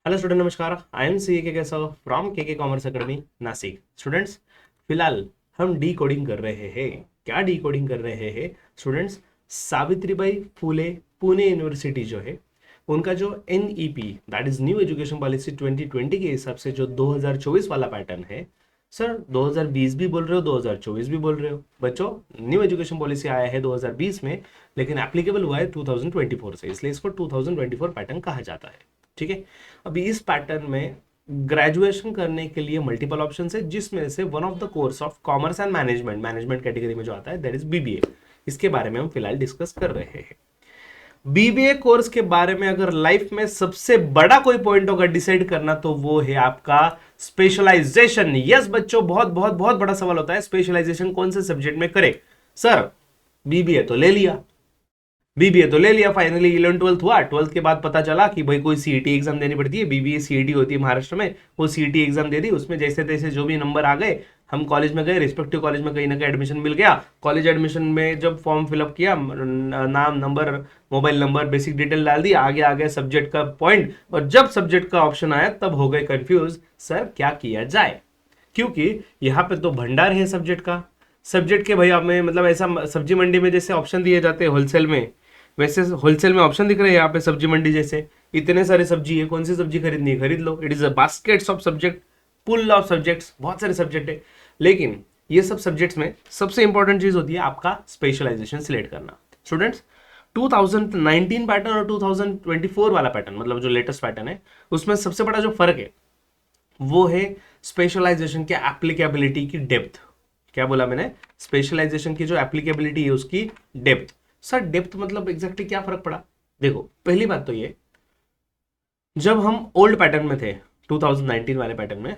Hello student, नमस्कार। I M C के Keshav from के कॉमर्स अकेडमी नासिक। स्टूडेंट्स, फिलहाल हम डी कोडिंग कर रहे हैं। क्या डी कोडिंग कर रहे हैं स्टूडेंट्स? सावित्रीबाई फुले पुणे यूनिवर्सिटी जो है, उनका जो NEP that is new education policy 2020 के हिसाब से जो 2024 वाला पैटर्न है। सर 2020 भी बोल रहे हो, 2024 भी बोल रहे हो बच्चों। न्यू एजुकेशन पॉलिसी आया है 2020 में, लेकिन एप्लीकेबल हुआ है 2024 से, इसलिए इसको 2024 पैटर्न कहा जाता है। ठीक है। अभी इस पैटर्न में ग्रेजुएशन करने के लिए मल्टीपल ऑप्शन है, जिसमें से one of the course of commerce and management category में जो आता है दैट इज BBA। इसके बारे में हम फिलहाल डिस्कस कर रहे हैं। BBA कोर्स के बारे में अगर लाइफ में सबसे बड़ा कोई पॉइंट होगा डिसाइड करना, तो वो है आपका स्पेशलाइजेशन। यस बच्चों, बहुत बहुत बहुत बड़ा सवाल होता है, स्पेशलाइजेशन कौन से सब्जेक्ट में करे। सर BBA तो ले लिया, फाइनली 11-12 हुआ। 12th के बाद पता चला कि भाई कोई CET एग्जाम देनी पड़ती है, BBA CET होती है महाराष्ट्र में, वो CET एग्जाम दे दी। उसमें जैसे तैसे जो भी नंबर आ गए, हम कॉलेज में गए, रिस्पेक्टिव कॉलेज में कहीं ना कहीं एडमिशन मिल गया। कॉलेज एडमिशन में जब फॉर्म फिलअप किया, नाम, number, mobile number, basic detail डाल दी, आगे आ गए सब्जेक्ट का पॉइंट, और जब सब्जेक्ट का ऑप्शन आया तब हो गए कंफ्यूज, सर क्या किया जाए। क्योंकि यहाँ पे तो भंडार है सब्जेक्ट के भाई। हमें मतलब ऐसा सब्जी मंडी में जैसे ऑप्शन दिए जाते हैं होलसेल में, वैसे होलसेल में ऑप्शन दिख रहे हैं यहाँ पे सब्जी मंडी जैसे। इतने सारे सब्जी है, कौन सी सब्जी खरीदनी है खरीद लो। It is a baskets of subject, pool of subjects, बहुत सारे सब्जेक्ट है। लेकिन ये सब सब्जेक्ट्स में सबसे इंपॉर्टेंट चीज होती है आपका स्पेशलाइजेशन सिलेक्ट करना। स्टूडेंट्स, 2019 पैटर्न और 2024 वाला पैटर्न, मतलब जो लेटेस्ट पैटर्न है, उसमें सबसे बड़ा जो फर्क है वो है स्पेशलाइजेशन के एप्लीकेबिलिटी की डेप्थ। क्या बोला मैंने? स्पेशलाइजेशन की जो एप्लीकेबिलिटी है उसकी डेप्थ। सर डेप्थ मतलब एग्जैक्टली क्या फर्क पड़ा? देखो, पहली बात तो ये, जब हम ओल्ड पैटर्न में थे 2019 वाले पैटर्न में,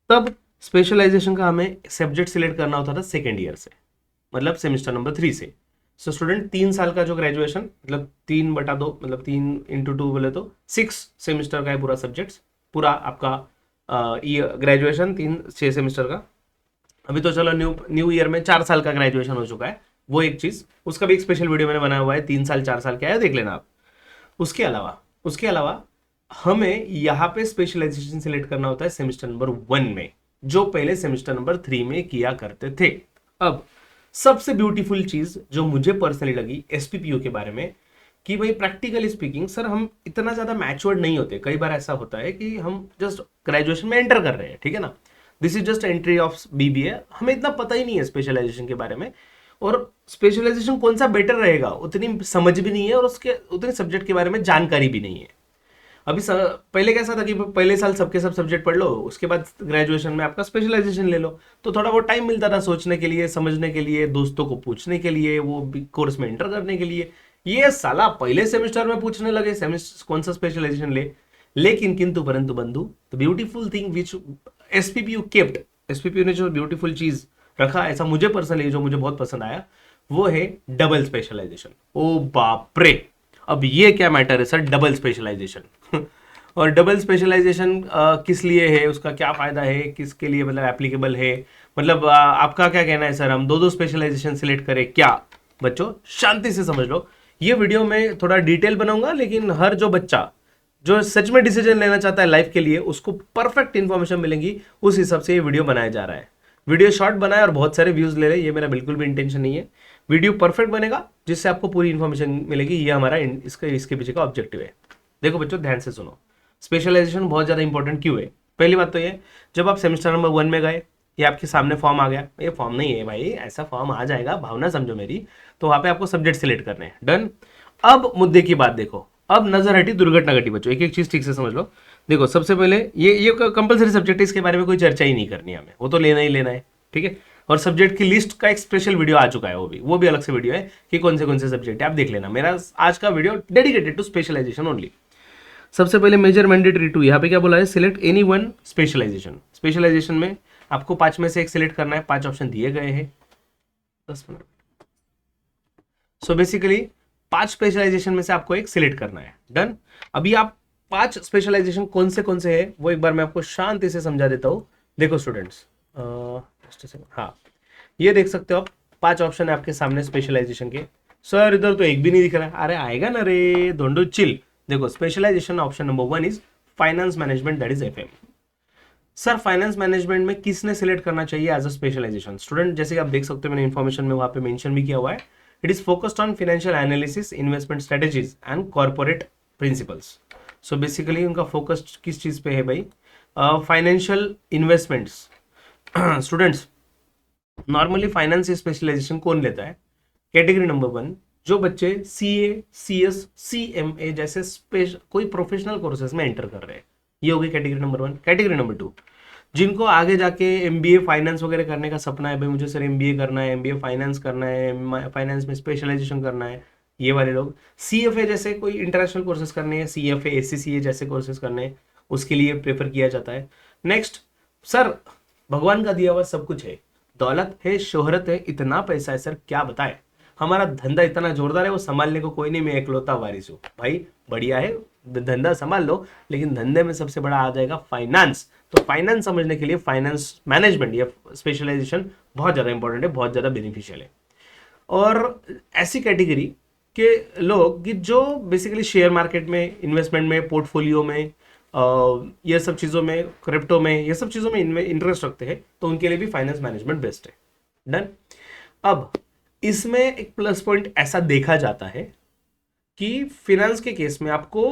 तब स्पेशलाइजेशन का हमें सब्जेक्ट सिलेक्ट करना होता था सेकेंड ईयर से, मतलब सेमेस्टर नंबर 3 से। सो स्टूडेंट 3 साल का जो ग्रेजुएशन, मतलब 3/2, मतलब 3x2 बोले तो 6 सेमेस्टर का है पूरा सब्जेक्ट, पूरा आपका ग्रेजुएशन 6 सेमेस्टर का। अभी तो चलो न्यू ईयर में 4 साल का ग्रेजुएशन हो चुका है, वो एक चीज, उसका भी एक स्पेशल वीडियो मैंने बनाया हुआ है, 3 साल 4 साल क्या है देख लेना आप। उसके अलावा हमें यहाँ पे स्पेशलाइजेशन सिलेक्ट करना होता है सेमेस्टर नंबर 1 में, जो पहले सेमेस्टर नंबर 3 में किया करते थे। अब सबसे ब्यूटीफुल चीज जो मुझे पर्सनली लगी SPPU के बारे में, कि भाई प्रैक्टिकली स्पीकिंग सर हम इतना ज्यादा मैच्योर्ड नहीं होते। कई बार ऐसा होता है कि हम जस्ट ग्रेजुएशन में एंटर कर रहे हैं, ठीक है ना, this is just entry of BBA, हमें इतना पता ही नहीं है स्पेशलाइजेशन के बारे में, और स्पेशलाइजेशन कौन सा बेटर रहेगा उतनी समझ भी नहीं है, और उसके उतने सब्जेक्ट के बारे में जानकारी भी नहीं है। अभी पहले कैसा था कि पहले साल सबके सब सब्जेक्ट पढ़ लो, उसके बाद ग्रेजुएशन में आपका स्पेशलाइजेशन ले लो, तो थोड़ा बहुत टाइम मिलता था सोचने के लिए, समझने के लिए, दोस्तों को पूछने के लिए, वो कोर्स में एंटर करने के लिए। ये साला पहले सेमेस्टर में पूछने लगे सेमेस्टर कौन सा स्पेशलाइजेशन ले। लेकिन किंतु परंतु बंधु, the beautiful thing which SPPU kept, SPPU ने जो ब्यूटीफुल चीज रखा, ऐसा मुझे पर्सनली जो मुझे बहुत पसंद आया, वो है डबल स्पेशलाइजेशन। ओ बाप रे, अब ये क्या मैटर है सर, डबल स्पेशलाइजेशन और डबल स्पेशलाइजेशन किस लिए है, उसका क्या फायदा है, किसके लिए मतलब एप्लीकेबल है, मतलब आपका क्या कहना है सर, हम दो स्पेशलाइजेशन सिलेक्ट करें क्या? बच्चों शांति से समझ लो, ये वीडियो में थोड़ा डिटेल बनाऊंगा, लेकिन हर जो बच्चा जो सच में डिसीजन लेना चाहता है लाइफ के लिए, उसको परफेक्ट इंफॉर्मेशन मिलेंगी, उस हिसाब से ये वीडियो बनाया जा रहा है। वीडियो शॉर्ट बनाए और बहुत सारे व्यूज ले रहे, ये मेरा बिल्कुल भी इंटेंशन नहीं है। वीडियो परफेक्ट बनेगा जिससे आपको पूरी इंफॉर्मेशन मिलेगी, ये हमारा इसके पीछे का ऑब्जेक्टिव है। देखो बच्चों ध्यान से सुनो, स्पेशलाइजेशन बहुत ज्यादा इंपॉर्टेंट क्यों है। पहली बात तो ये, जब आप सेमेस्टर नंबर 1 में गए, ये आपके सामने फॉर्म आ गया, ये फॉर्म नहीं है भाई, ऐसा फॉर्म आ जाएगा, भावना समझो मेरी, तो वहां पे आपको सब्जेक्ट सिलेक्ट करने हैं, डन। अब मुद्दे की बात देखो, अब नजर हटी दुर्घटना घटी बच्चों, एक एक चीज ठीक से समझ लो। देखो सबसे पहले ये कंपलसरी सब्जेक्ट है, इसके बारे में कोई चर्चा ही नहीं करनी है हमें, वो तो लेना ही लेना है, ठीक है। और सब्जेक्ट की लिस्ट का एक स्पेशल वीडियो आ चुका है, वो भी अलग से वीडियो है कि कौन से सब्जेक्ट है, आप देख लेना। मेरा आज का video dedicated to specialization only. सबसे पहले मेजर मैंडेटरी 2, यहाँ पे क्या बोला है, select any one specialization. Specialization में आपको 5 में से एक सिलेक्ट करना है, 5 ऑप्शन दिए गए हैं, 10 मिनट। सो बेसिकली 5 स्पेशलाइजेशन में से आपको एक सिलेक्ट करना है, डन। अभी आप 5 स्पेशलाइजेशन कौन से है वो एक बार मैं आपको शांति से समझा देता हूं। देखो स्टूडेंट्स, हाँ ये देख सकते हो आप, 5 ऑप्शन है आपके सामने स्पेशलाइजेशन के। सर इधर तो एक भी नहीं दिख रहा है, अरे आएगा ना रे धोंडो चिल। देखो specialization option number 1 is finance management, that is FM. Sir finance management में किसने सिलेक्ट करना चाहिए एज अ स्पेशलाइजेशन? स्टूडेंट जैसे कि आप देख सकते हो, मैंने इन्फॉर्मेशन में वहां पे मेंशन भी किया हुआ है, it is focused on financial analysis, investment strategies and corporate principles. So basically उनका फोकस किस चीज पे है भाई? Financial investments. Students normally finance specialization कौन लेता है? कैटेगरी नंबर 1, जो बच्चे सीए, सीएस, सीएमए जैसे कोई प्रोफेशनल कोर्सेज में एंटर कर रहे हैं, ये होगी कैटेगरी नंबर 1। कैटेगरी नंबर 2, जिनको आगे जाके एमबीए फाइनेंस वगैरह करने का सपना है, भाई मुझे सर एमबीए करना है, एमबीए फाइनेंस करना है, फाइनेंस में स्पेशलाइजेशन करना है, ये वाले लोग। सीएफए जैसे कोई इंटरनेशनल कोर्सेज करने हैं, सीएफए, एससीसीए जैसे कोर्सेज करने हैं, उसके लिए प्रेफर किया जाता है। नेक्स्ट, सर भगवान का दिया हुआ सब कुछ है, दौलत है, शोहरत है, इतना पैसा है, सर क्या बताए, हमारा धंधा इतना जोरदार है, वो संभालने को कोई नहीं, मैं एकलौता वारिस हूँ। भाई बढ़िया है, धंधा संभाल लो, लेकिन धंधे में सबसे बड़ा आ जाएगा फाइनेंस। तो फाइनेंस समझने के लिए फाइनेंस मैनेजमेंट या स्पेशलाइजेशन बहुत ज़्यादा इंपॉर्टेंट है, बहुत ज़्यादा बेनिफिशियल है। और ऐसी कैटेगरी के लोग कि जो बेसिकली शेयर मार्केट में, इन्वेस्टमेंट में, पोर्टफोलियो में, ये सब चीज़ों में, क्रिप्टो में, ये सब चीज़ों में इंटरेस्ट रखते हैं, तो उनके लिए भी फाइनेंस मैनेजमेंट बेस्ट है। डन। अब इसमें एक प्लस पॉइंट ऐसा देखा जाता है कि फिनेंस के केस में आपको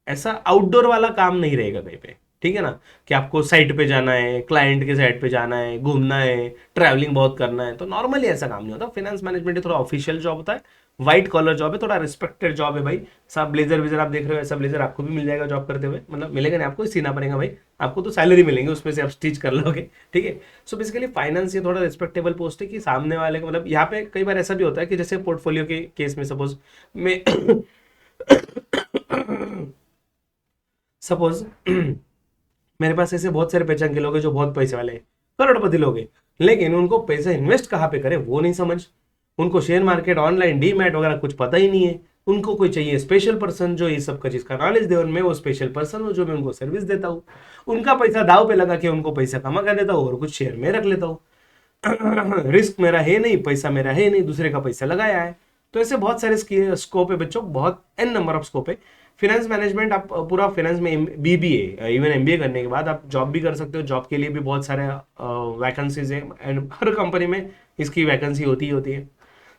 ऐसा आउटडोर वाला काम नहीं रहेगा कहीं पे, ठीक है ना, कि आपको साइट पे जाना है, क्लाइंट के साइट पे जाना है, घूमना है, ट्रैवलिंग बहुत करना है, तो नॉर्मली ऐसा काम नहीं होता। फाइनेंस मैनेजमेंट थोड़ा ऑफिशियल जॉब होता है, व्हाइट कॉलर जॉब है, थोड़ा रिस्पेक्टेड जॉब है भाई। सब ब्लेजर विजर आप देख रहे हो, ऐसा ब्लेजर आपको भी मिल जाएगा जॉब करते हुए, मतलब मिलेगा नहीं, आपको ही सीना पड़ेगा भाई, आपको तो सैलरी मिलेंगे उसमें से आप स्टिच कर लोगे, ठीक है। सो बेसिकली फाइनेंस ये थोड़ा रिस्पेक्टेबल पोस्ट है कि सामने वाले को, मतलब यहाँ पे कई बार ऐसा भी होता है कि जैसे पोर्टफोलियो के केस में सपोज मेरे पास ऐसे बहुत सारे पहचान के लोग हैं जो बहुत पैसे वाले हैं, करोड़पति लोग हैं, लेकिन उनको पैसा इन्वेस्ट कहाँ पे करें वो नहीं समझ, उनको शेयर मार्केट, ऑनलाइन डीमैट वगैरह कुछ पता ही नहीं है। उनको कोई चाहिए स्पेशल पर्सन जो ये सब का चीज का नॉलेज दे, उनमें वो स्पेशल पर्सन हो जो मैं उनको सर्विस देता हूँ, उनका पैसा दाव पे लगा के उनको पैसा कमा कर देता हूँ और कुछ शेयर में रख लेता हूँ। रिस्क मेरा है नहीं, पैसा मेरा है नहीं, दूसरे का पैसा लगाया है। तो ऐसे बहुत सारे स्कोप है बच्चों, बहुत एन नंबर ऑफ स्कोप है। फिनेंस मैनेजमेंट आप पूरा फिनेंस में बीबीए, इवन एमबीए करने के बाद आप जॉब भी कर सकते हो, जॉब के लिए भी बहुत सारे वैकेंसीज है, एंड हर कंपनी में इसकी वैकेंसी होती ही होती है।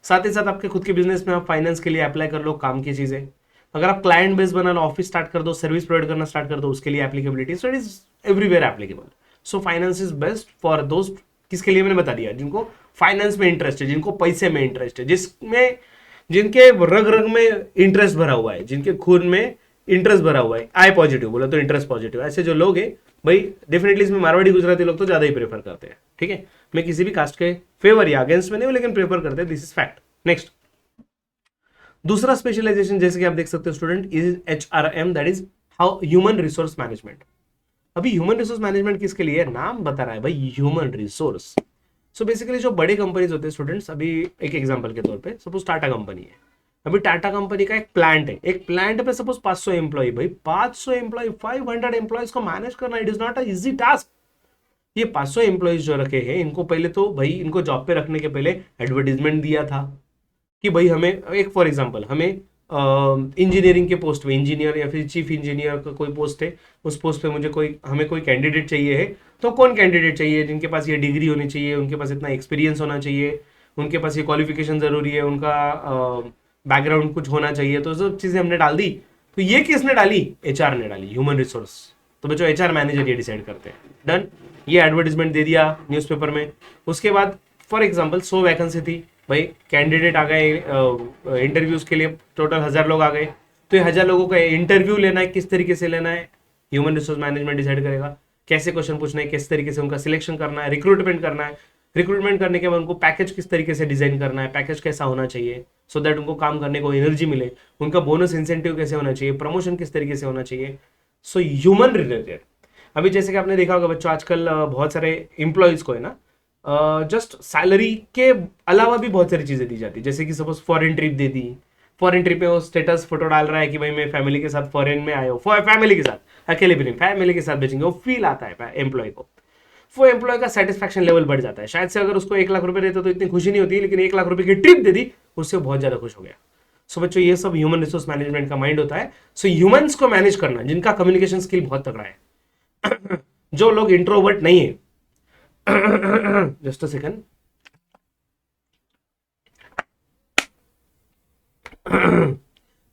साथ ही साथ आपके खुद के बिजनेस में आप फाइनेंस के लिए अप्लाई कर लो, काम की चीजें। अगर आप क्लाइंट बेस बना लो, ऑफिस स्टार्ट कर दो, सर्विस प्रोवाइड करना स्टार्ट कर दो, उसके लिए applicability, so it is everywhere applicable. So finance is best for दोस्त, किसके लिए मैंने बता दिया, जिनको फाइनेंस में इंटरेस्ट है, जिनको पैसे में इंटरेस्ट है, जिसमें जिनके रग रग में इंटरेस्ट भरा हुआ है, जिनके खून में इंटरेस्ट भरा हुआ है, आई पॉजिटिव बोला तो इंटरेस्ट पॉजिटिव, ऐसे जो लोग हैं भाई डेफिनेटली इसमें मारवाड़ी गुजराती लोग तो ज्यादा ही प्रेफर करते हैं, ठीक है। मैं किसी भी कास्ट के फेवर या अगेंस्ट में नहीं हूं, लेकिन प्रेफर करते हैं, दिस इज फैक्ट। नेक्स्ट, दूसरा स्पेशलाइजेशन जैसे कि आप देख सकते हो student, is HRM, that is how human resource management. अभी ह्यूमन रिसोर्स मैनेजमेंट किसके लिए है, नाम बता रहा है भाई, ह्यूमन रिसोर्स। सो बेसिकली जो बड़े कंपनीज होते हैं स्टूडेंट्स, अभी एक एग्जांपल के तौर पे सपोज टाटा कंपनी है, अभी टाटा कंपनी का एक प्लांट है, एक प्लांट पे सपोज 500 एम्प्लॉय, भाई 500 एम्प्लॉय, 500 एम्प्लॉयज को मैनेज करना it is not a easy task. ये 500 एम्प्लॉयज जो रखे हैं, इनको पहले तो भाई, इनको जॉब पे रखने के पहले एडवर्टीजमेंट दिया था कि भाई हमें एक फॉर एग्जांपल हमें इंजीनियरिंग के पोस्ट पे, इंजीनियर या फिर चीफ इंजीनियर का कोई पोस्ट है, उस पोस्ट पे हमें कोई कैंडिडेट चाहिए है, तो कौन कैंडिडेट चाहिए, जिनके पास ये डिग्री होनी चाहिए, उनके पास इतना एक्सपीरियंस होना चाहिए, उनके पास ये क्वालिफिकेशन जरूरी है, उनका बैकग्राउंड कुछ होना चाहिए, तो सब चीजें हमने डाल दी। तो ये किसने डाली, HR ने डाली, ह्यूमन रिसोर्स। तो बच्चों HR मैनेजर ये डिसाइड करते हैं। डन, ये एडवर्टीजमेंट दे दिया न्यूज़पेपर में। उसके बाद फॉर एग्जांपल 100 वैकेंसी थी भाई, कैंडिडेट आ गए इंटरव्यूज के लिए, टोटल 1000 लोग आ गए, तो ये 1000 लोगों का इंटरव्यू लेना है, किस तरीके से लेना है, ह्यूमन रिसोर्स मैनेजमेंट डिसाइड करेगा। कैसे क्वेश्चन पूछना है, किस तरीके से उनका सिलेक्शन करना है, रिक्रूटमेंट करना है, रिक्रूटमेंट करने के बाद उनको पैकेज किस तरीके से डिजाइन करना है, पैकेज कैसा होना चाहिए सो दैट उनको काम करने को एनर्जी मिले, उनका बोनस इंसेंटिव कैसे होना चाहिए, प्रमोशन किस तरीके से होना चाहिए। सो ह्यूमन रिलेटेड, अभी जैसे कि आपने देखा होगा बच्चों, आजकल बहुत सारे इंप्लॉयज को है ना, जस्ट सैलरी के अलावा भी बहुत सारी चीजें दी जाती है, जैसे कि सपोज फॉरेन ट्रिप दे दी, फॉरेन ट्रिप में वो स्टेटस फोटो डाल रहा है कि भाई मैं फैमिली के साथ फॉरेन में आया हूँ, फैमिली के साथ, अकेले भी नहीं, फैमिली के साथ भेजेंगे, वो फील आता है एम्प्लॉय को, वो एम्प्लॉय का सेटिस्फैक्शन लेवल बढ़ जाता है। शायद से अगर उसको 1 लाख रुपए देते तो इतनी खुशी नहीं होती, लेकिन 1 लाख रुपए की ट्रिप दे दी, उससे बहुत ज्यादा खुश हो गया। सो बच्चों ये सब ह्यूमन रिसोर्स मैनेजमेंट का माइंड होता है। सो ह्यूमंस को मैनेज करना, जिनका कम्युनिकेशन स्किल बहुत तगड़ा है, जो लोग इंट्रोवर्ट नहीं है, जस्ट अ सेकंड,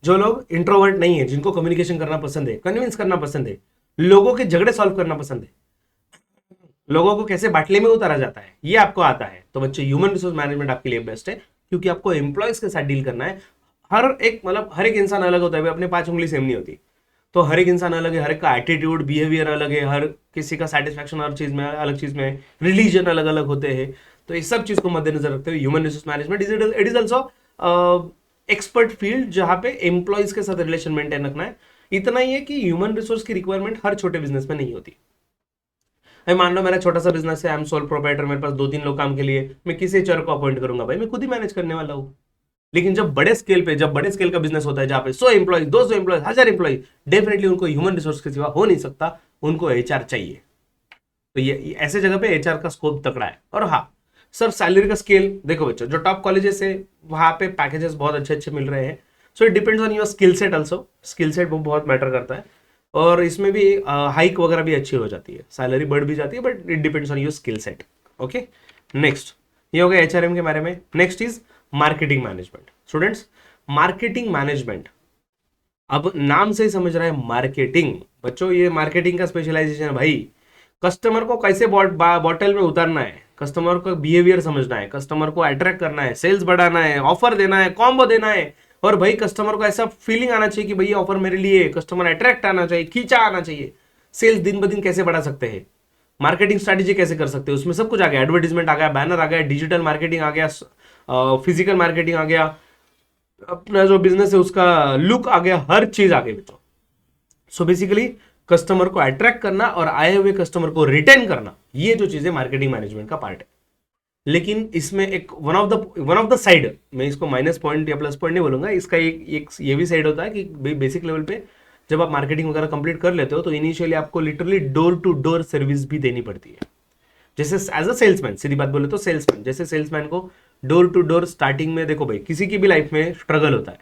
जो लोग इंट्रोवर्ट नहीं है, जिनको कम्युनिकेशन करना पसंद है, कन्विंस करना पसंद है, लोगों के झगड़े सॉल्व करना पसंद है, लोगों को कैसे बाटले में उतारा जाता है, ये आपको आता है, तो बच्चे ह्यूमन रिसोर्स मैनेजमेंट आपके लिए बेस्ट है, क्योंकि आपको एम्प्लॉयज के साथ डील करना है। हर एक इंसान अलग होता है, अपने 5 उंगली सेम नहीं होती, तो हर एक इंसान अलग है, हर एक का एटीट्यूड बिहेवियर अलग है, हर किसी का सेटिस्फैक्शन हर चीज में अलग चीज में, रिलीजन अलग अलग होते हैं। तो इस सब चीज को मद्देनजर रखते हुए human resource management it is also expert field, जहां पे एम्प्लॉयज के साथ रिलेशन मेंटेन रखना है। इतना ही है कि ह्यूमन रिसोर्स की रिक्वायरमेंट हर छोटे बिजनेस में नहीं होती। भाई मान लो मेरा छोटा सा बिजनेस है, आई एम सोल प्रोप्राइटर, मेरे पास 2-3 लोग काम के लिए, मैं किसी एचआर को अपॉइंट करूंगा? भाई मैं खुद ही मैनेज करने वाला हूँ। लेकिन जब बड़े स्केल का बिजनेस होता है, जहां पे 100 एम्प्लॉय, 200 एम्प्लॉय, 1000 एम्प्लॉय, डेफिनेटली उनको ह्यूमन रिसोर्स के सिवा हो नहीं सकता, उनको एचआर चाहिए। तो ये ऐसे जगह पे एचआर का स्कोप तकड़ा है। और हाँ सर, सैलरी का स्केल देखो बच्चों, जो टॉप कॉलेजेस है वहां पे पैकेजेस बहुत अच्छे अच्छे मिल रहे हैं। So it depends on your skill set also, skill set वो बहुत मैटर करता है, और इसमें भी हाइक वगैरह भी अच्छी हो जाती है, सैलरी बढ़ भी जाती है, but it depends on your skill set. Okay, next ये हो गया एचआरएम के बारे में। Next is marketing management. Students, marketing management, अब नाम से ही समझ रहा है मार्केटिंग, बच्चों ये मार्केटिंग का स्पेशलाइजेशन है भाई। कस्टमर को कैसे बॉटल में उतारना है, कस्टमर को बिहेवियर समझना है, कस्टमर को अट्रैक्ट करना है, सेल्स बढ़ाना है, ऑफर देना है, कॉम्बो देना है, और भाई कस्टमर को ऐसा फीलिंग आना चाहिए कि भाई ये ऑफर मेरे लिए, कस्टमर अट्रैक्ट आना चाहिए, खींचा आना चाहिए। सेल्स दिन ब दिन कैसे बढ़ा सकते हैं, मार्केटिंग स्ट्रैटेजी कैसे कर सकते हैं, उसमें सब कुछ आ गया, एडवर्टीजमेंट आ गया, बैनर आ गया, डिजिटल मार्केटिंग आ गया, फिजिकल मार्केटिंग आ गया, अपना जो बिजनेस है उसका लुक आ गया, हर चीज आ गई बच्चों। सो बेसिकली कस्टमर को अट्रैक्ट करना और आए हुए कस्टमर को रिटेन करना, ये जो चीज है मार्केटिंग मैनेजमेंट का पार्ट है। लेकिन इसमें एक वन ऑफ द साइड, मैं इसको माइनस पॉइंट या प्लस पॉइंट नहीं बोलूंगा, इसका एक ये भी साइड होता है कि बेसिक लेवल पे जब आप मार्केटिंग वगैरह कंप्लीट कर लेते हो तो इनिशियली आपको literally door to door service भी देनी पड़ती है। जैसे एज अ सेल्समैन, सीधी बात बोले तो सेल्समैन, जैसे सेल्समैन को डोर टू डोर स्टार्टिंग में, देखो भाई किसी की भी लाइफ में स्ट्रगल होता है,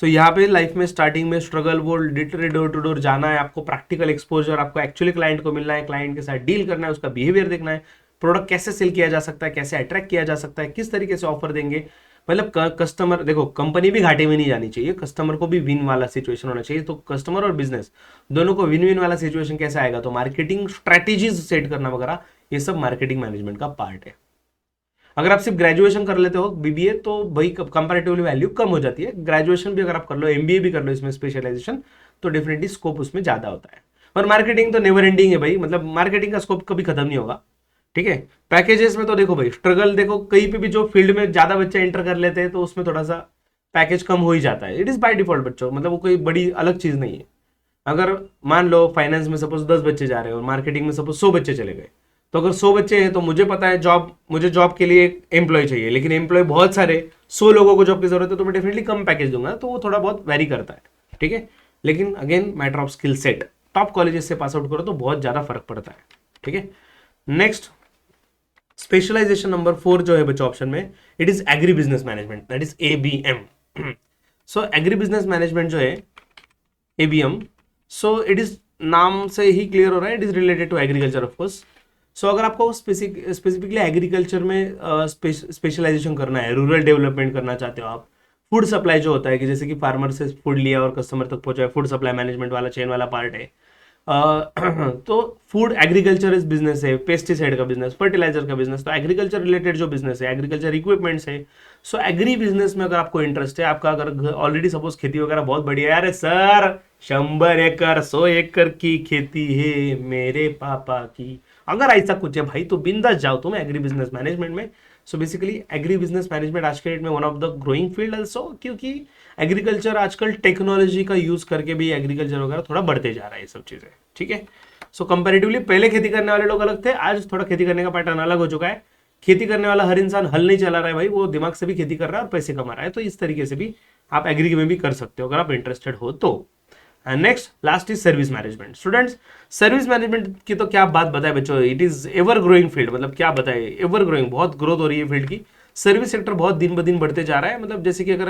सो यहाँ पे लाइफ में स्टार्टिंग में स्ट्रगल, वो लिटरली डोर टू डोर जाना है, आपको प्रैक्टिकल एक्सपोजर, आपको एक्चुअली क्लाइंट को मिलना है, क्लाइंट के साथ डील करना है, उसका बिहेवियर देखना है, प्रोडक्ट कैसे सेल किया जा सकता है, कैसे अट्रैक्ट किया जा सकता है, किस तरीके से ऑफर देंगे। मतलब कस्टमर, देखो कंपनी भी घाटे में नहीं जानी चाहिए, कस्टमर को भी विन वाला सिचुएशन होना चाहिए। तो कस्टमर और बिजनेस दोनों को विन विन वाला सिचुएशन कैसे आएगा, तो मार्केटिंग स्ट्रैटेजीज सेट करना वगैरह, ये सब मार्केटिंग मैनेजमेंट का पार्ट है। अगर आप सिर्फ ग्रेजुएशन कर लेते हो बीबीए तो भाई कंपैरेटिवली वैल्यू कम हो जाती है, ग्रेजुएशन भी अगर आप कर लो, एमबीए भी कर लो इसमें स्पेशलाइजेशन, तो डेफिनेटली स्कोप उसमें ज्यादा होता है। और मार्केटिंग तो नेवर एंडिंग है भाई, मतलब मार्केटिंग का स्कोप कभी खत्म नहीं होगा। ठीक है, पैकेजेस में तो देखो भाई स्ट्रगल, देखो कहीं पे भी जो फील्ड में ज्यादा बच्चे एंटर कर लेते हैं तो उसमें थोड़ा सा पैकेज कम हो ही जाता है, इट इज बाय डिफॉल्ट बच्चों, मतलब वो कोई बड़ी अलग चीज नहीं है। अगर मान लो फाइनेंस में सपोज 10 बच्चे जा रहे हो और मार्केटिंग में सपोज 100 बच्चे चले गए, तो अगर 100 बच्चे हैं तो मुझे पता है मुझे जॉब के लिए एक एम्प्लॉय चाहिए, लेकिन एम्प्लॉय बहुत सारे, 100 लोगों को जॉब की जरूरत है, तो मैं डेफिनेटली कम पैकेज दूंगा, तो वो थोड़ा बहुत वेरी करता है। ठीक है, लेकिन again matter of skill set, top colleges से पास आउट करो तो बहुत ज्यादा फर्क पड़ता है। ठीक है, नेक्स्ट स्पेशलाइजेशन नंबर 4 जो है बच्चों ऑप्शन में, it is agri business management, that is ABM. So agri business management जो है एबीएम, सो इट इज नाम से ही क्लियर हो रहा है, it is related to agriculture of course. So अगर आपको स्पेसिफिकली एग्रीकल्चर में स्पेशलाइजेशन करना है, रूरल डेवलपमेंट करना चाहते हो आप, फूड सप्लाई जो होता है कि जैसे कि फार्मर से फूड लिया और कस्टमर तक पहुंचाया, फूड सप्लाई मैनेजमेंट वाला चेन वाला पार्ट है। तो फूड एग्रीकल्चर इस बिजनेस है, पेस्टिसाइड का बिजनेस, फर्टिलाइजर का बिजनेस, तो एग्रीकल्चर रिलेटेड जो बिजनेस है, एग्रीकल्चर इक्विपमेंट्स है। सो एग्री बिजनेस में अगर आपको इंटरेस्ट है, आपका अगर ऑलरेडी सपोज खेती वगैरह बहुत बढ़िया है, अरे सर 100 एकड़ 100 एकड़ की खेती है मेरे पापा की, अगर ऐसा कुछ है भाई तो बिंदास जाओ तुम एग्री बिजनेस मैनेजमेंट में। So basically agri business management आज के डेट में one of the growing field also, क्योंकि एग्रीकल्चर आजकल टेक्नोलॉजी का यूज करके भी एग्रीकल्चर वगैरह थोड़ा बढ़ते जा रहा है ये सब चीजें। ठीक है, सो कंपैरेटिवली पहले खेती करने वाले लोग अलग थे, आज थोड़ा खेती करने का पैटर्न अलग हो चुका है। खेती करने वाला हर इंसान हल नहीं चला रहा है भाई, वो दिमाग से भी खेती कर रहा है और पैसे कमा रहा है, तो इस तरीके से भी आप एग्री में भी कर सकते हो अगर आप इंटरेस्टेड हो तो। Next last is service management. Students, service management की तो क्या बात बताए बच्चों, it is ever growing field, मतलब क्या बताए, एवर ग्रोइंग, बहुत ग्रोथ हो रही है फील्ड की। सर्विस सेक्टर बहुत दिन ब दिन बढ़ते जा रहा है। मतलब जैसे कि अगर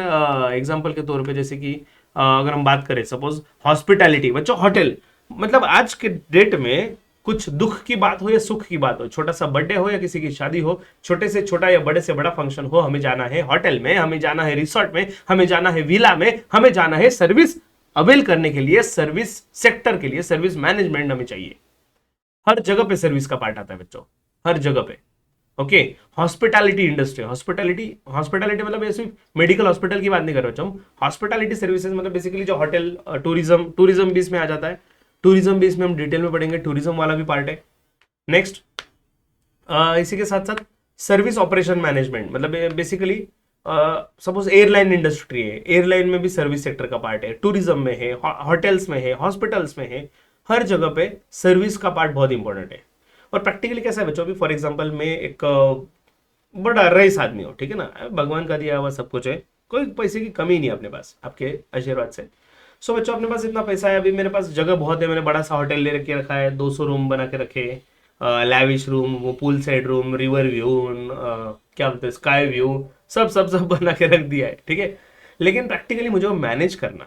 एग्जांपल के तौर पे जैसे कि अगर हम बात करें सपोज हॉस्पिटैलिटी, बच्चों होटल, मतलब आज के डेट में कुछ दुख की बात हो या सुख की बात हो, छोटा सा बर्थडे हो या किसी की शादी हो, छोटे से छोटा या बड़े से बड़ा फंक्शन हो, हमें जाना है होटल में, हमें जाना है रिसोर्ट में, हमें जाना है विला में, हमें जाना है सर्विस अवेल करने के लिए, सर्विस सेक्टर के लिए सर्विस मैनेजमेंट हमें चाहिए। हर जगह पे सर्विस का पार्ट आता है बच्चों, हर जगह पे। Okay, hospitality industry, hospitality hospitality मतलब ये सिर्फ मेडिकल हॉस्पिटल की बात नहीं कर रहे हम, हॉस्पिटैलिटी सर्विसेज मतलब बेसिकली जो होटल, टूरिज्म भी इसमें आ जाता है। टूरिज्म भी इसमें हम डिटेल में पढ़ेंगे, टूरिज्म वाला भी पार्ट है। नेक्स्ट, इसी के साथ साथ सर्विस ऑपरेशन मैनेजमेंट, मतलब बेसिकली सपोज एयरलाइन इंडस्ट्री है, एयरलाइन में भी सर्विस सेक्टर का पार्ट है, टूरिज्म में है, होटल्स में है, हॉस्पिटल्स में है, हर जगह पे सर्विस का पार्ट बहुत इंपॉर्टेंट है। और प्रैक्टिकली कैसा है बच्चों, अभी फॉर एग्जांपल मैं एक बड़ा रईस आदमी हूँ, ठीक है ना, भगवान का दिया हुआ सब कुछ है, कोई पैसे की कमी नहीं है अपने पास, आपके आशीर्वाद से। सो बच्चों अपने पास इतना पैसा है, अभी मेरे पास जगह बहुत है, मैंने बड़ा सा होटल ले रखे रखा है, 200 रूम बना के रखे, लैविश रूम, वो pool side room, river view, क्या बोलते हैं स्काई व्यू, सब सब सब बना के रख दिया है, ठीक है। लेकिन प्रैक्टिकली मुझे वो मैनेज करना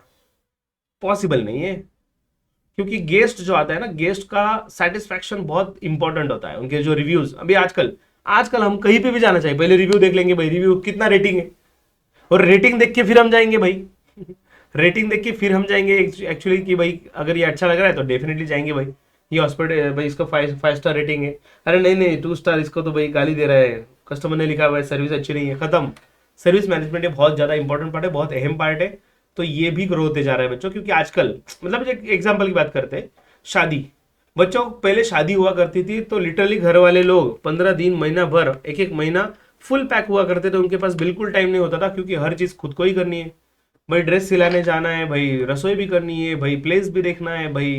पॉसिबल नहीं है, क्योंकि गेस्ट जो आता है ना, गेस्ट का सेटिस्फैक्शन बहुत इंपॉर्टेंट होता है, उनके जो रिव्यूज, अभी आजकल आजकल हम कहीं पे भी जाना चाहिए पहले रिव्यू देख लेंगे भाई, रिव्यू कितना रेटिंग है, और रेटिंग देख के फिर हम जाएंगे भाई रेटिंग देख के फिर हम जाएंगे एक्चुअली कि भाई अगर ये अच्छा लग रहा है तो डेफिनेटली जाएंगे भाई, ये हॉस्पिटल भाई इसका 5 स्टार रेटिंग है, अरे नहीं नहीं 2 स्टार, इसको तो भाई गाली दे रहा है, कस्टमर ने लिखा हुआ है सर्विस अच्छी नहीं है, खत्म। सर्विस मैनेजमेंट ये बहुत ज्यादा इंपॉर्टेंट पार्ट है, बहुत अहम पार्ट है। तो ये भी ग्रो होते जा रहा है बच्चों, क्योंकि आजकल मतलब एक एग्जाम्पल की बात करते हैं, शादी, बच्चों पहले शादी हुआ करती थी तो लिटरली घर वाले लोग 15 दिन, महीना भर, एक एक महीना फुल पैक हुआ करते थे, उनके पास बिल्कुल टाइम नहीं होता था, क्योंकि हर चीज खुद को ही करनी है भाई, ड्रेस सिलाने जाना है भाई, रसोई भी करनी है भाई, प्लेस भी देखना है भाई,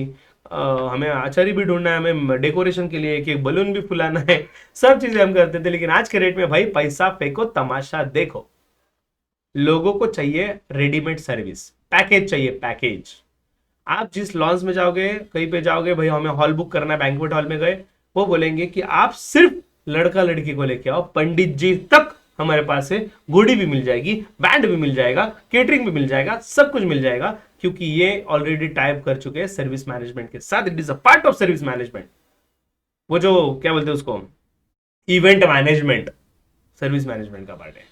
हमें आचारी भी ढूंढना है, हमें डेकोरेशन के लिए एक बलून भी फुलाना है, सब चीजें हम करते थे। लेकिन आज के रेट में भाई पैसा फेंको तमाशा देखो, लोगों को चाहिए रेडीमेड सर्विस, पैकेज चाहिए, पैकेज। आप जिस लॉन्च में जाओगे, कहीं पे जाओगे भाई हमें हॉल बुक करना है, बैंक्वेट हॉल में गए, वो बोलेंगे कि आप सिर्फ लड़का लड़की को लेके आओ, पंडित जी तक हमारे पास है, घोड़ी भी मिल जाएगी, बैंड भी मिल जाएगा, केटरिंग भी मिल जाएगा, सब कुछ मिल जाएगा, क्योंकि ये ऑलरेडी टाइप कर चुके हैं सर्विस मैनेजमेंट के साथ, it is a part of service management. वो जो क्या बोलते हैं उसको, इवेंट मैनेजमेंट सर्विस मैनेजमेंट का पार्ट है।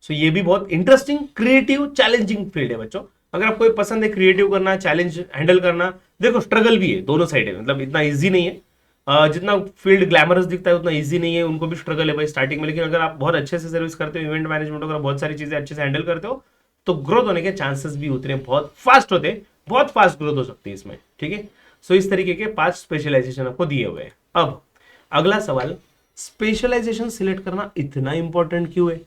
सो ये भी बहुत इंटरेस्टिंग, क्रिएटिव, चैलेंजिंग फील्ड है बच्चों। अगर आपको पसंद है क्रिएटिव करना, चैलेंज हैंडल करना, देखो स्ट्रगल भी है, दोनों साइड है, मतलब इतना इजी नहीं है, जितना फील्ड ग्लैमरस दिखता है उतना इजी नहीं है, उनको भी स्ट्रगल है भाई स्टार्टिंग में। लेकिन अगर आप बहुत अच्छे से सर्विस करते हो, इवेंट मैनेजमेंट अगर बहुत सारी चीजें अच्छे से हैंडल करते हो, तो ग्रोथ होने के चांसेस भी उतने बहुत फास्ट होते हैं, बहुत फास्ट ग्रोथ हो सकती है इसमें, ठीक है। सो इस तरीके के 5 स्पेशलाइजेशन आपको दिए हुए हैं। अब अगला सवाल, स्पेशलाइजेशन सिलेक्ट करना इतना इंपॉर्टेंट क्यों है?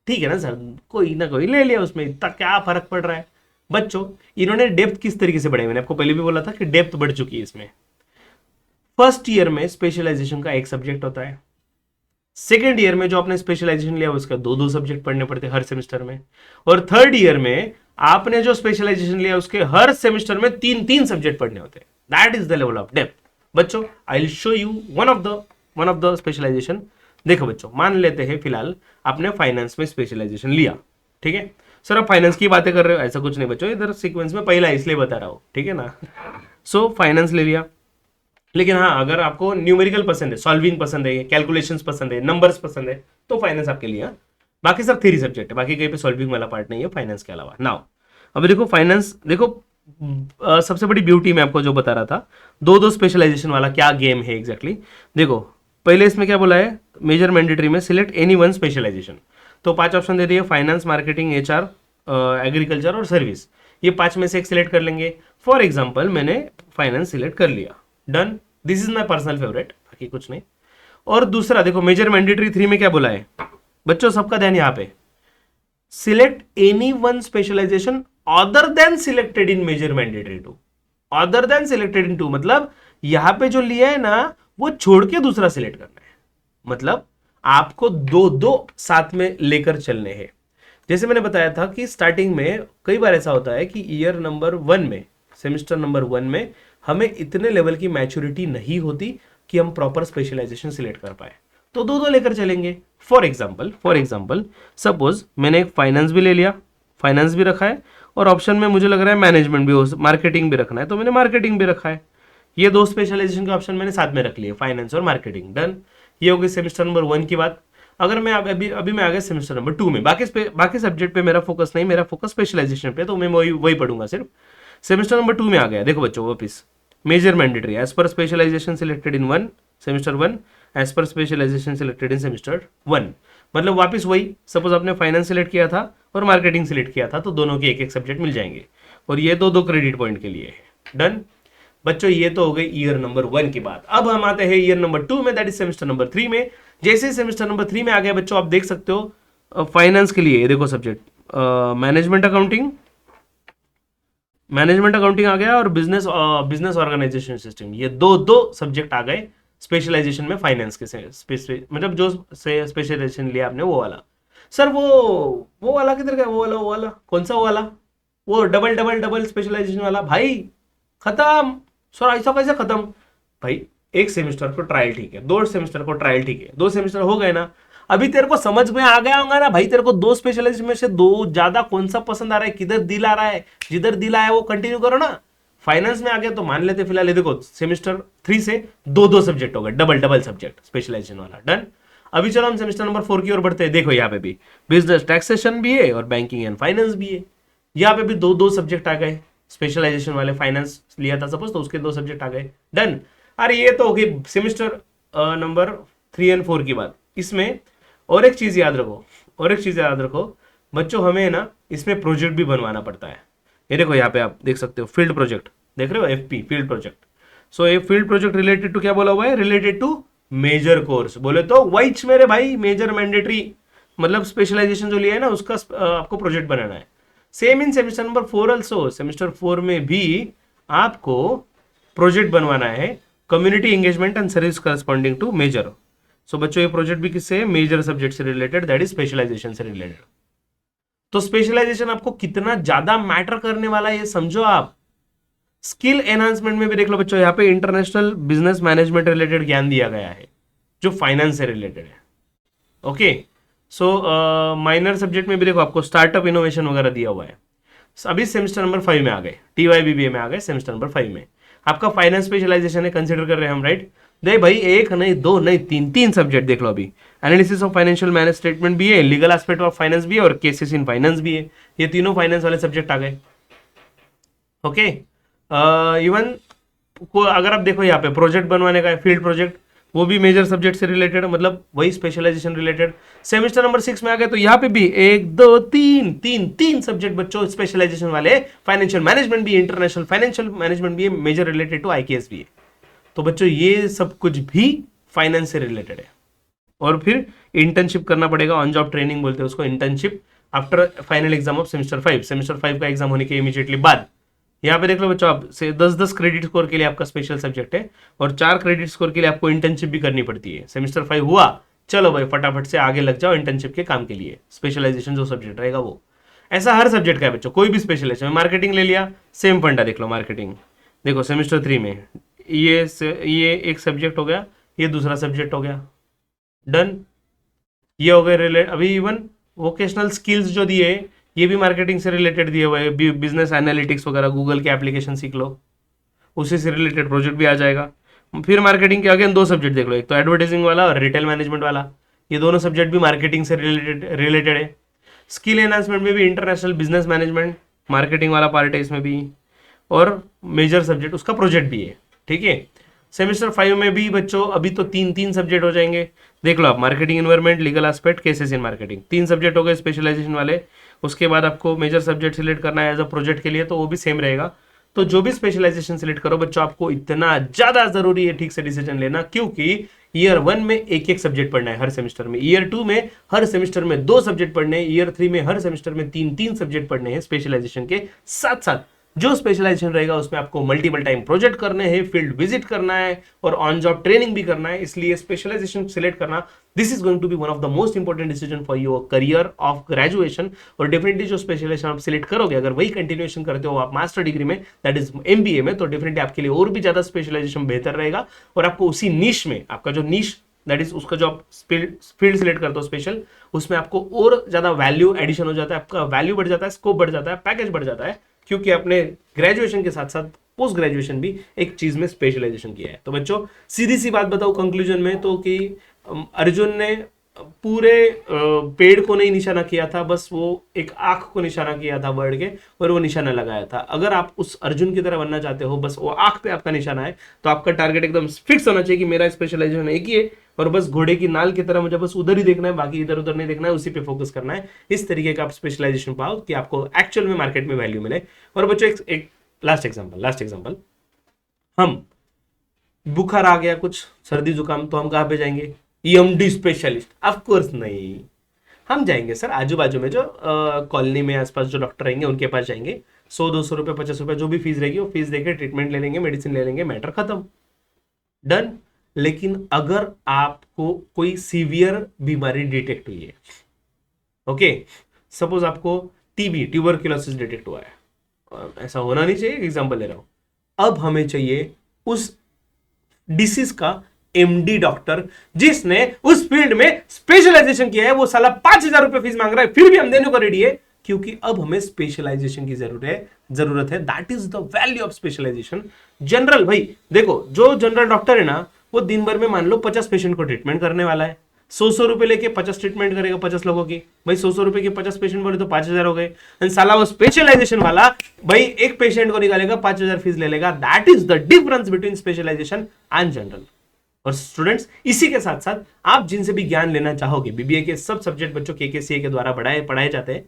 ठीक है ना सर, कोई ना कोई ले लिया, उसमें इतना क्या फर्क पड़ रहा है? बच्चों इन्होंने डेप्थ किस तरीके से बढ़ाई, मैंने आपको पहले भी बोला था कि डेप्थ बढ़ चुकी है इसमें। फर्स्ट ईयर में स्पेशलाइजेशन का एक सब्जेक्ट होता है, सेकेंड ईयर में जो आपने स्पेशलाइजेशन लिया उसका 2-2 सब्जेक्ट पढ़ने पड़ते हर सेमेस्टर में, और थर्ड ईयर में आपने जो स्पेशलाइजेशन लिया उसके हर सेमेस्टर में 3-3 सब्जेक्ट पढ़ने होते हैं। That is the level of depth. बच्चों I will show you one of the specialisation. देखो बच्चों, मान लेते हैं फिलहाल आपने फाइनेंस में स्पेशलाइजेशन लिया, ठीक है सर, आप फाइनेंस की बातें कर रहे हो, ऐसा कुछ नहीं बच्चों, इधर सीक्वेंस में पहला इसलिए बता रहा हूं, ठीक है ना। सो फाइनेंस ले लिया, लेकिन हाँ अगर आपको न्यूमेरिकल पसंद है, सॉल्विंग पसंद है, कैलकुलेशंस पसंद है, नंबर्स पसंद है, तो फाइनेंस आपके लिए। बाकी सब थ्योरी सब्जेक्ट है, बाकी कहीं पे सॉल्विंग वाला पार्ट नहीं है फाइनेंस के अलावा। नाउ अब देखो फाइनेंस, देखो सबसे बड़ी ब्यूटी मैं आपको जो बता रहा था, 2-2 स्पेशलाइजेशन वाला क्या गेम है एग्जैक्टली। देखो पहले इसमें क्या बोला है, मेजर मैंडेटरी में सिलेक्ट एनी वन स्पेशलाइजेशन, तो 5 ऑप्शन दे दिए, फाइनेंस, मार्केटिंग, HR, एग्रीकल्चर और सर्विस, ये 5 में से एक सिलेक्ट कर लेंगे। फॉर एग्जाम्पल मैंने फाइनेंस सिलेक्ट कर लिया, done, this is my personal favourite, बाकी कुछ नहीं। और दूसरा देखो मेजर मैंडेटरी 3 में क्या बोला है बच्चों, सबका ध्यान यहां पे, select any one specialization other than selected in major mandatory 2, other than selected in 2 मतलब यहां पे जो लिया है ना वो छोड़ के दूसरा सिलेक्ट करना है, मतलब आपको 2-2 साथ में लेकर चलने हैं। जैसे मैंने बताया था कि स्टार्टिंग में कई बार ऐसा होता है कि ईयर नंबर 1 में, सेमेस्टर नंबर 1 में हमें इतने लेवल की मैच्योरिटी नहीं होती कि हम प्रॉपर स्पेशलाइजेशन सिलेक्ट कर पाए, तो दो दो लेकर चलेंगे। फॉर एग्जाम्पल सपोज मैंने एक फाइनेंस भी ले लिया, फाइनेंस भी रखा है, और ऑप्शन में मुझे लग रहा है मैनेजमेंट भी हो, मार्केटिंग भी रखना है, तो मैंने मार्केटिंग भी रखा है। ये दो स्पेशलाइजेशन के ऑप्शन मैंने साथ में रख लिए, फाइनेंस और मार्केटिंग। डन। ये हो गई सेमेस्टर नंबर 1 की बात। अगर मैं अभी मैं आ गया सेमेस्टर नंबर 2 में, बाकी सब्जेक्ट पे मेरा फोकस नहीं, मेरा फोकस स्पेशलाइजेशन पे, तो मैं वही पढ़ूंगा सिर्फ। सेमेस्टर नंबर 2 में आ गया, देखो बच्चों वापिस, major mandatory as per specialization selected in semester 1 as per specialization selected in semester 1। मतलब वापस वही, सपोज आपने फाइनेंस सिलेक्ट किया था और मार्केटिंग सिलेक्ट किया था, तो दोनों के एक एक सब्जेक्ट मिल जाएंगे, और ये दो दो क्रेडिट पॉइंट के लिए। डन बच्चों, ये तो हो गई ईयर नंबर 1 की बात। अब हम आते हैं ईयर नंबर 2 में, दैट इज सेमेस्टर नंबर 3 में। जैसे सेमेस्टर नंबर 3 में आ गया बच्चों, आप देख सकते हो फाइनेंस के लिए देखो सब्जेक्ट मैनेजमेंट अकाउंटिंग आ गया, और बिजनेस ऑर्गेनाइजेशन सिस्टम, ये दो दो सब्जेक्ट आ गए स्पेशलाइजेशन में फाइनेंस के मतलब जो से स्पेशलाइजेशन लिया आपने वो वाला। सर वो वाला किधर गया, वो वाला कौन सा, वो वाला वो डबल डबल डबल स्पेशलाइजेशन वाला, भाई खत्म। सर ऐसा कैसे खत्म भाई, एक सेमेस्टर को ट्रायल ठीक है, 2 सेमेस्टर को ट्रायल ठीक है, 2 सेमेस्टर हो गए ना, अभी तेरे को समझ में आ गया होगा ना भाई, तेरे को 2 स्पेशलाइजेशन में से 2 ज्यादा कौन सा पसंद आ रहा है, किधर दिल आ रहा है, जिधर दिल आया वो कंटिन्यू करो ना। फाइनेंस में आ गया तो मान लेते फिलहाल, ये देखो सेमेस्टर 3 से 2 सब्जेक्ट हो गए, डबल डबल सब्जेक्ट स्पेशलाइजेशन वाला। डन। अभी चलो हम सेमेस्टर नंबर 4 की ओर बढ़ते हैं। देखो यहाँ पे भी बिजनेस टैक्सेशन भी है और बैंकिंग एंड फाइनेंस भी है। यहाँ पे भी 2 सब्जेक्ट आ गए स्पेशलाइजेशन वाले, फाइनेंस लिया था सपोज तो उसके 2 सब्जेक्ट आ गए। डन। अरे ये तो होगी सेमेस्टर नंबर 3 एंड 4 की बात। इसमें और एक चीज याद रखो बच्चों, हमें ना इसमें प्रोजेक्ट भी बनवाना पड़ता है। ये देखो यहाँ पे आप देख सकते हो फील्ड प्रोजेक्ट, देख रहे हो एफपी फील्ड प्रोजेक्ट। सो ये फील्ड प्रोजेक्ट रिलेटेड टू क्या बोला हुआ है, रिलेटेड टू मेजर कोर्स, बोले तो वाइच मेरे भाई मेजर मैंडेटरी, मतलब स्पेशलाइजेशन जो लिया है ना उसका आपको प्रोजेक्ट बनाना है। Same in semester number 4 also, semester 4 में भी आपको प्रोजेक्ट बनवाना है, community engagement and service corresponding to major. So बच्चों ये प्रोजेक्ट भी किससे है, मेजर सब्जेक्ट से रिलेटेड, दैट इज स्पेशलाइजेशन से रिलेटेड। तो स्पेशलाइजेशन आपको कितना ज्यादा मैटर करने वाला है ये समझो आप। स्किल एनहांसमेंट में भी देख लो बच्चों, यहाँ पे इंटरनेशनल बिजनेस मैनेजमेंट रिलेटेड ज्ञान दिया गया है जो फाइनेंस से रिलेटेड है। ओके, सो माइनर सब्जेक्ट में भी देखो आपको स्टार्टअप इनोवेशन वगैरह दिया हुआ है। अभी सेमेस्टर नंबर 5 में आ गए, TYBBA में आ गए सेमेस्टर नंबर 5 में। आपका फाइनेंस स्पेशलाइजेशन है, कंसिडर कर रहे हैं हम, राइट। दे भाई एक नहीं दो नहीं तीन सब्जेक्ट देख लो अभी। Analysis of financial manage statement भी है, लीगल एस्पेक्ट ऑफ फाइनेंस भी है, और केसेस इन फाइनेंस भी है। ये तीनों फाइनेंस वाले सब्जेक्ट आ गए। ओके, इवन को अगर आप देखो यहाँ पे प्रोजेक्ट बनवाने का है, फील्ड प्रोजेक्ट, वो भी मेजर सब्जेक्ट से रिलेटेड, मतलब वही स्पेशलाइजेशन रिलेटेड। सेमेस्टर नंबर 6 में आ गए तो यहाँ पे भी 1 2 3 सब्जेक्ट बच्चों स्पेशलाइजेशन वाले, फाइनेंशियल मैनेजमेंट भी, इंटरनेशनल फाइनेंशियल मैनेजमेंट भी है, मेजर रिलेटेड टू IKS भी है। तो बच्चों ये सब कुछ भी फाइनेंस से रिलेटेड है। और फिर इंटर्नशिप करना पड़ेगा, ऑन जॉब ट्रेनिंग बोलते हैं उसको, internship after final exam of semester 5। Semester 5 का एग्जाम होने के इमीडिएटली बाद यहाँ पे देख लो बच्चों, आप से 10 क्रेडिट स्कोर के लिए आपका स्पेशल सब्जेक्ट है, और 4 क्रेडिट स्कोर के लिए आपको इंटर्नशिप भी करनी पड़ती है। सेमेस्टर 5 हुआ, चलो भाई फटाफट से आगे लग जाओ इंटर्नशिप के काम के लिए, स्पेशलाइजेशन जो सब्जेक्ट रहेगा वो। ऐसा हर सब्जेक्ट का है बच्चों, कोई भी स्पेशलाइजेशन। मार्केटिंग ले लिया, सेम फंडा देख लो, मार्केटिंग देखो सेमेस्टर 3 में ये एक सब्जेक्ट हो गया, ये दूसरा सब्जेक्ट हो गया। डन। ये हो गए रिलेट। अभी इवन वोकेशनल स्किल्स जो दिए ये भी मार्केटिंग से रिलेटेड दिए हुए हैं, बिजनेस एनालिटिक्स वगैरह, गूगल के एप्लीकेशन सीख लो, उसी से रिलेटेड प्रोजेक्ट भी आ जाएगा। फिर मार्केटिंग के अगेन 2 सब्जेक्ट देख लो, एक तो एडवर्टाइजिंग वाला और रिटेल मैनेजमेंट वाला, ये दोनों सब्जेक्ट भी मार्केटिंग से रिलेटेड है। स्किल एनहांसमेंट में भी इंटरनेशनल बिजनेस मैनेजमेंट, मार्केटिंग वाला पार्ट है इसमें भी, और मेजर सब्जेक्ट उसका प्रोजेक्ट भी है। ठीक है, सेमेस्टर 5 में भी बच्चों अभी तो 3 सब्जेक्ट हो जाएंगे। देख लो आप, marketing environment, legal aspect, cases in marketing, 3 subject हो गए स्पेशलाइजेशन वाले। उसके बाद आपको मेजर सब्जेक्ट सिलेक्ट करना है एज अ प्रोजेक्ट के लिए, तो वो भी सेम रहेगा। तो जो भी स्पेशलाइजेशन सिलेक्ट करो बच्चों, आपको इतना ज्यादा जरूरी है ठीक से डिसीजन लेना, क्योंकि ईयर 1 में एक सब्जेक्ट पढ़ना है हर सेमेस्टर में, ईयर 2 में हर सेमेस्टर में 2 सब्जेक्ट पढ़ने हैं, ईयर 3 में हर सेमेस्टर में 3 सब्जेक्ट पढ़ने हैं स्पेशलाइजेशन के साथ साथ। जो स्पेशलाइजेशन रहेगा उसमें आपको मल्टीपल टाइम प्रोजेक्ट करने हैं, फील्ड विजिट करना है, और ऑन जॉब ट्रेनिंग भी करना है। इसलिए स्पेशलाइजेशन सिलेक्ट करना, this is going to be one of the most important decision for your career of graduation. और डेफिनेटली जो स्पेशलाइजेशन आप सिलेक्ट करोगे, अगर वही कंटिन्यूएशन करते हो आप मास्टर डिग्री में, दैट इज MBA में, तो डेफिनेटली आपके लिए और भी ज्यादा स्पेशलाइजेशन बेहतर रहेगा, और आपको उसी नीश में, आपका जो नीश दैट इज उसका जो आप फील्ड सिलेक्ट करते हो स्पेशल, उसमें आपको और ज्यादा वैल्यू एडिशन हो जाता है, आपका वैल्यू बढ़ जाता है, स्कोप बढ़ जाता है, पैकेज बढ़ जाता है, क्योंकि आपने ग्रेजुएशन के साथ साथ पोस्ट ग्रेजुएशन भी एक चीज में स्पेशलाइजेशन किया है। तो बच्चों सीधी सी बात बताओ कंक्लूजन में तो कि अर्जुन ने पूरे पेड़ को नहीं निशाना किया था, बस वो एक आंख को निशाना किया था वर्ड के, और वो निशाना लगाया था। अगर आप उस अर्जुन की तरह बनना चाहते हो, बस वो आंख पे आपका निशाना है, तो आपका टारगेट एकदम फिक्स होना चाहिए कि मेरा स्पेशलाइजेशन एक ही है और बस घोड़े की नाल की तरह मुझे बस उधर ही देखना है, बाकी इधर उधर नहीं देखना है, उसी पे फोकस करना है। इस तरीके का आप स्पेशलाइजेशन पाओ कि आपको एक्चुअल में मार्केट में वैल्यू मिले। और बच्चों एक लास्ट एग्जांपल, हम बुखार आ गया, कुछ सर्दी जुकाम, तो हम कहाँ पे जाएंगे? EMD specialist? ऑफ कोर्स नहीं, हम जाएंगे सर आजू बाजू में जो कॉलोनी में आसपास जो डॉक्टर रहेंगे उनके पास जाएंगे, 100-200 रुपए 50 रुपए जो भी फीस रहेगी वो फीस देके ट्रीटमेंट ले लेंगे, मेडिसिन ले लेंगे, मैटर खत्म, डन। लेकिन अगर आपको कोई सीवियर बीमारी डिटेक्ट हुई है, ओके, सपोज आपको टीबी ट्यूबरक्लोसिस डिटेक्ट हुआ है, ऐसा होना नहीं चाहिए, एग्जांपल ले रहा हूं, अब हमें चाहिए उस डिसीज का एमडी डॉक्टर जिसने उस फील्ड में स्पेशलाइजेशन किया है। वो साला 5,000 रुपए फीस मांग रहा है, फिर भी हम देने को रेडी है, क्योंकि अब हमें स्पेशलाइजेशन की जरूरत है। That is the value of specialization. General भाई देखो, जो जनरल डॉक्टर है ना, वो दिन भर में मान लो 50 पेशेंट को ट्रीटमेंट करने वाला है, 100 रुपए लेके 50 ट्रीटमेंट करेगा 50 लोगों की, भाई 100 रुपए के 50 पेशेंट बोले तो 5,000 हो गए। साला वो स्पेशलाइजेशन वाला भाई एक पेशेंट को निकालेगा 5,000 फीस ले लेगा। That is the difference between specialization and general. और स्टूडेंट्स इसी के साथ साथ आप जिनसे भी ज्ञान लेना चाहोगे, बीबीए के सब सब्जेक्ट बच्चों केकेसीए के द्वारा पढ़ाए जाते हैं,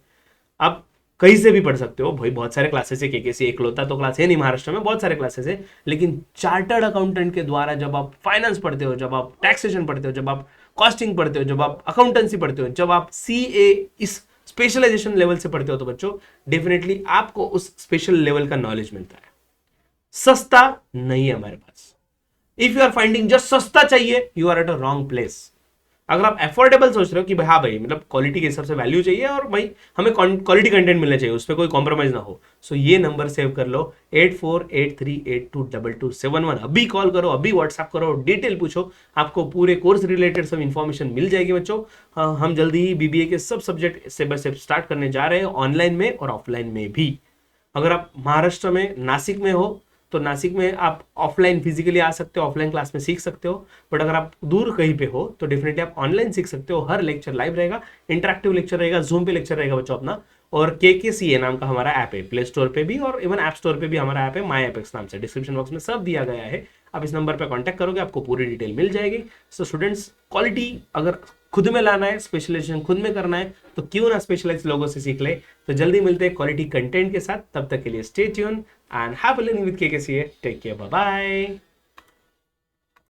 आप कहीं से भी पढ़ सकते हो भाई, बहुत सारे क्लासेस है, केकेसीए एकलौता तो क्लास है नहीं महाराष्ट्र में, बहुत सारे क्लासेस है। लेकिन चार्टर्ड अकाउंटेंट के द्वारा जब आप फाइनेंस पढ़ते हो, जब आप टैक्सेशन पढ़ते हो, जब आप कॉस्टिंग पढ़ते हो, जब आप अकाउंटेंसी पढ़ते हो, जब आप सीए इस स्पेशलाइजेशन लेवल से पढ़ते हो, तो बच्चों डेफिनेटली आपको उस स्पेशल लेवल का नॉलेज मिलता है। सस्ता नहीं है हमारे पास। If you are finding just सस्ता चाहिए, you are at a wrong place. अगर आप अफोर्डेबल सोच रहे हो कि भाई हाँ भाई मतलब क्वालिटी के हिसाब से वैल्यू चाहिए और भाई हमें क्वालिटी कंटेंट मिलना चाहिए, उसमें कोई कॉम्प्रोमाइज ना हो, सो ये नंबर सेव कर लो 8483822271। अभी कॉल करो, अभी व्हाट्सएप करो, डिटेल पूछो, आपको पूरे कोर्स रिलेटेड सब इंफॉर्मेशन मिल जाएगी बच्चों। हम जल्दी ही बीबीए के सब subject step by step start करने जा रहे हैं, ऑनलाइन में और ऑफलाइन में भी। अगर आप महाराष्ट्र में नासिक में हो तो नासिक में आप ऑफलाइन फिजिकली आ सकते हो, ऑफलाइन क्लास में सीख सकते हो। बट अगर आप दूर कहीं पे हो तो डेफिनेटली आप ऑनलाइन सीख सकते हो। हर लेक्चर लाइव रहेगा, इंटरेक्टिव लेक्चर रहेगा, जूम पे लेक्चर रहेगा बच्चों अपना। और केकेसीए नाम का हमारा ऐप है, प्ले स्टोर पे भी और इवन ऐप स्टोर पे भी हमारा ऐप है, माई एपेक्स नाम से। डिस्क्रिप्शन बॉक्स में सब दिया गया है, आप इस नंबर पे कांटेक्ट करोगे आपको पूरी डिटेल मिल जाएगी। सो स्टूडेंट्स, क्वालिटी अगर खुद में लाना है, स्पेशलाइजेशन खुद में करना है, तो क्यों ना स्पेशलाइज लोगों से सीख ले। तो जल्दी मिलते हैं क्वालिटी कंटेंट के साथ, तब तक के लिए stay tune and have a learning with KKCA. Take care, bye bye.